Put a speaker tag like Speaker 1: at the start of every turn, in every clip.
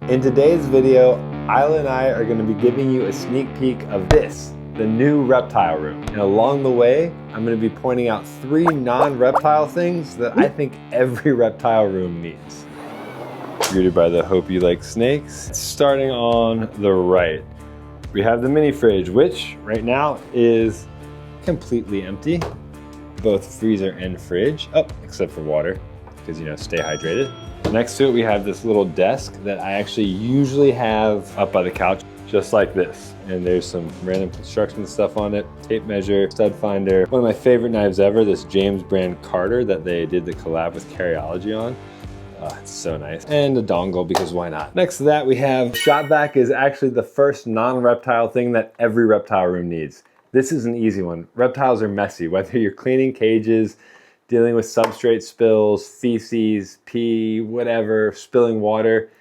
Speaker 1: In today's video, Isla and I are going to be giving you a sneak peek of this, the new reptile room. And along the way, I'm going to be pointing out 3 non-reptile things that I think every reptile room needs. Greeted by the Hope You Like Snakes. Starting on the right, we have the mini fridge, which right now is completely empty. Both freezer and fridge, except for water, because stay hydrated. Next to it, we have this little desk that I actually usually have up by the couch, just like this. And there's some random construction stuff on it, tape measure, stud finder. One of my favorite knives ever, this James brand Carter that they did the collab with Carryology on. It's so nice. And a dongle, because why not? Next to that, we have ShopVac is actually the first non-reptile thing that every reptile room needs. This is an easy one. Reptiles are messy, whether you're cleaning cages, dealing with substrate spills, feces, pee, whatever, spilling water.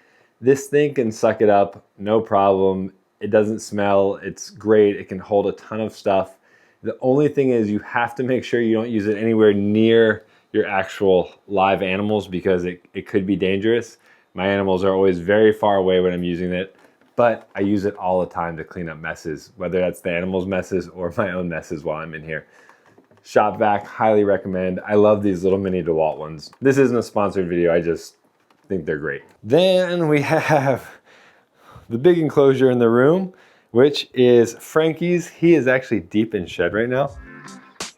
Speaker 1: This thing can suck it up, no problem. It doesn't smell, it's great. It can hold a ton of stuff. The only thing is you have to make sure you don't use it anywhere near your actual live animals because it could be dangerous. My animals are always very far away when I'm using it, but I use it all the time to clean up messes, whether that's the animals' messes or my own messes while I'm in here. ShopVac, highly recommend. I love these little mini DeWalt ones. This isn't a sponsored video, I just think they're great. Then we have the big enclosure in the room, which is Frankie's. He is actually deep in shed right now.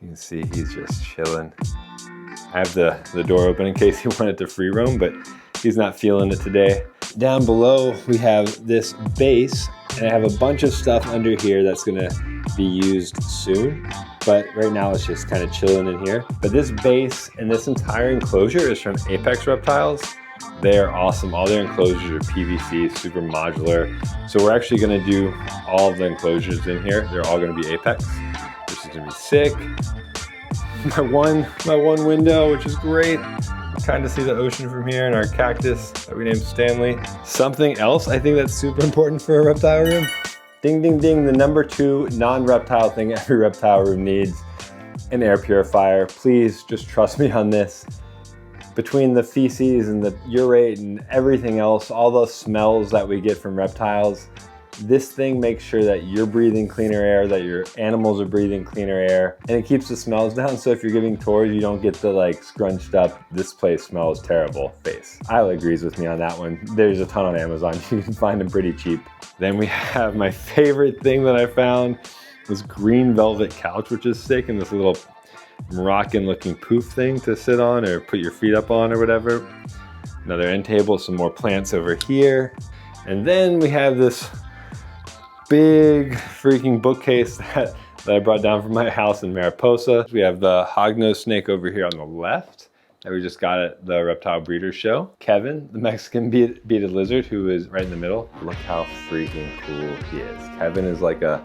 Speaker 1: You can see he's just chilling. I have the door open in case he wanted to free roam, but he's not feeling it today. Down below, we have this base, and I have a bunch of stuff under here that's gonna be used soon. But right now it's just kind of chilling in here. But this base and this entire enclosure is from Apex Reptiles. They are awesome. All their enclosures are PVC, super modular. So we're actually gonna do all of the enclosures in here. They're all gonna be Apex, which is gonna be sick. My one window, which is great. Kind of see the ocean from here and our cactus that we named Stanley. Something else I think that's super important for a reptile room. Ding, ding, ding, the number 2 non-reptile thing every reptile room needs, an air purifier. Please just trust me on this. Between the feces and the urate and everything else, all those smells that we get from reptiles, this thing makes sure that you're breathing cleaner air, that your animals are breathing cleaner air, and it keeps the smells down. So if you're giving tours, you don't get the like scrunched up, this place smells terrible face. Isla agrees with me on that one. There's a ton on Amazon. You can find them pretty cheap. Then we have my favorite thing that I found, this green velvet couch, which is sick, and this little Moroccan looking poof thing to sit on or put your feet up on or whatever. Another end table, some more plants over here. And then we have this big freaking bookcase that I brought down from my house in Mariposa. We have the Hognose snake over here on the left that we just got at the Reptile Breeders Show. Kevin, the Mexican beaded lizard, who is right in the middle. Look how freaking cool he is. Kevin is like a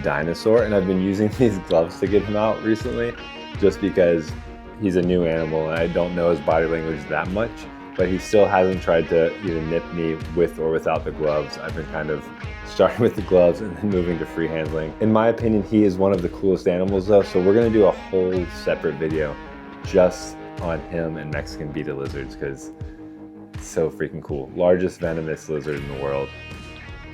Speaker 1: dinosaur, and I've been using these gloves to get him out recently just because he's a new animal and I don't know his body language that much, but he still hasn't tried to either nip me with or without the gloves. I've been kind of starting with the gloves and then moving to free handling. In my opinion, he is one of the coolest animals though, so we're gonna do a whole separate video just on him and Mexican beaded lizards because it's so freaking cool. Largest venomous lizard in the world,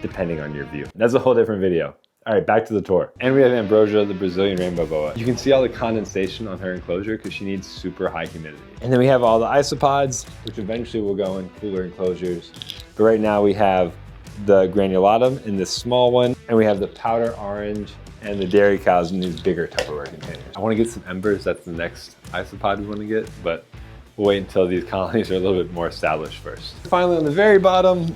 Speaker 1: depending on your view. That's a whole different video. All right, back to the tour. And we have Ambrosia, the Brazilian rainbow boa. You can see all the condensation on her enclosure because she needs super high humidity. And then we have all the isopods, which eventually will go in cooler enclosures. But right now we have the granulatum in this small one, and we have the powder orange and the dairy cows in these bigger Tupperware containers. I wanna get some embers, that's the next isopod we wanna get, but we'll wait until these colonies are a little bit more established first. Finally, on the very bottom,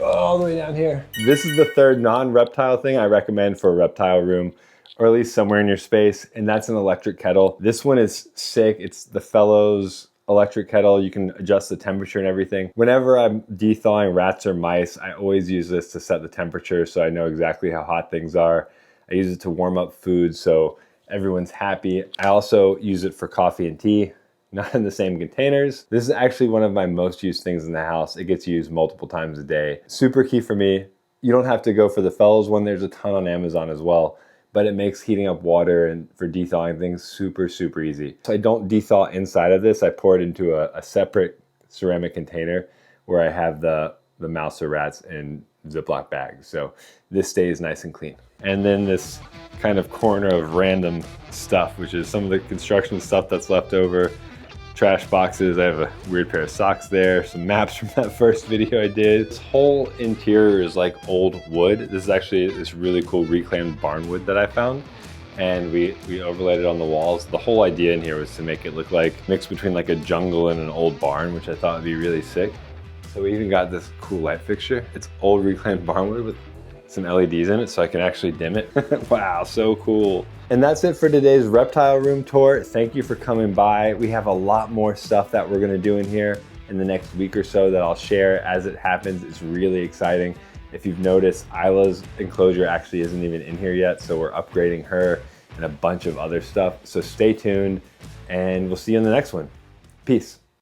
Speaker 1: all the way down here. This is the 3rd non-reptile thing I recommend for a reptile room, or at least somewhere in your space, and that's an electric kettle. This one is sick. It's the Fellows electric kettle. You can adjust the temperature and everything. Whenever I'm de-thawing rats or mice, I always use this to set the temperature so I know exactly how hot things are. I use it to warm up food so everyone's happy. I also use it for coffee and tea. Not in the same containers. This is actually one of my most used things in the house. It gets used multiple times a day. Super key for me. You don't have to go for the Fellows one. There's a ton on Amazon as well, but it makes heating up water and for de-thawing things super, super easy. So I don't de-thaw inside of this. I pour it into a separate ceramic container where I have the the mouse or rats in Ziploc bags. So this stays nice and clean. And then this kind of corner of random stuff, which is some of the construction stuff that's left over. Trash boxes, I have a weird pair of socks there, some maps from that first video I did. This whole interior is like old wood. This is actually this really cool reclaimed barnwood that I found. And we overlaid it on the walls. The whole idea in here was to make it look like mixed between like a jungle and an old barn, which I thought would be really sick. So we even got this cool light fixture. It's old reclaimed barnwood with some LEDs in it so I can actually dim it. Wow, so cool. And that's it for today's reptile room tour. Thank you for coming by. We have a lot more stuff that we're gonna do in here in the next week or so that I'll share as it happens. It's really exciting. If you've noticed, Isla's enclosure actually isn't even in here yet, so we're upgrading her and a bunch of other stuff. So stay tuned and we'll see you in the next one. Peace.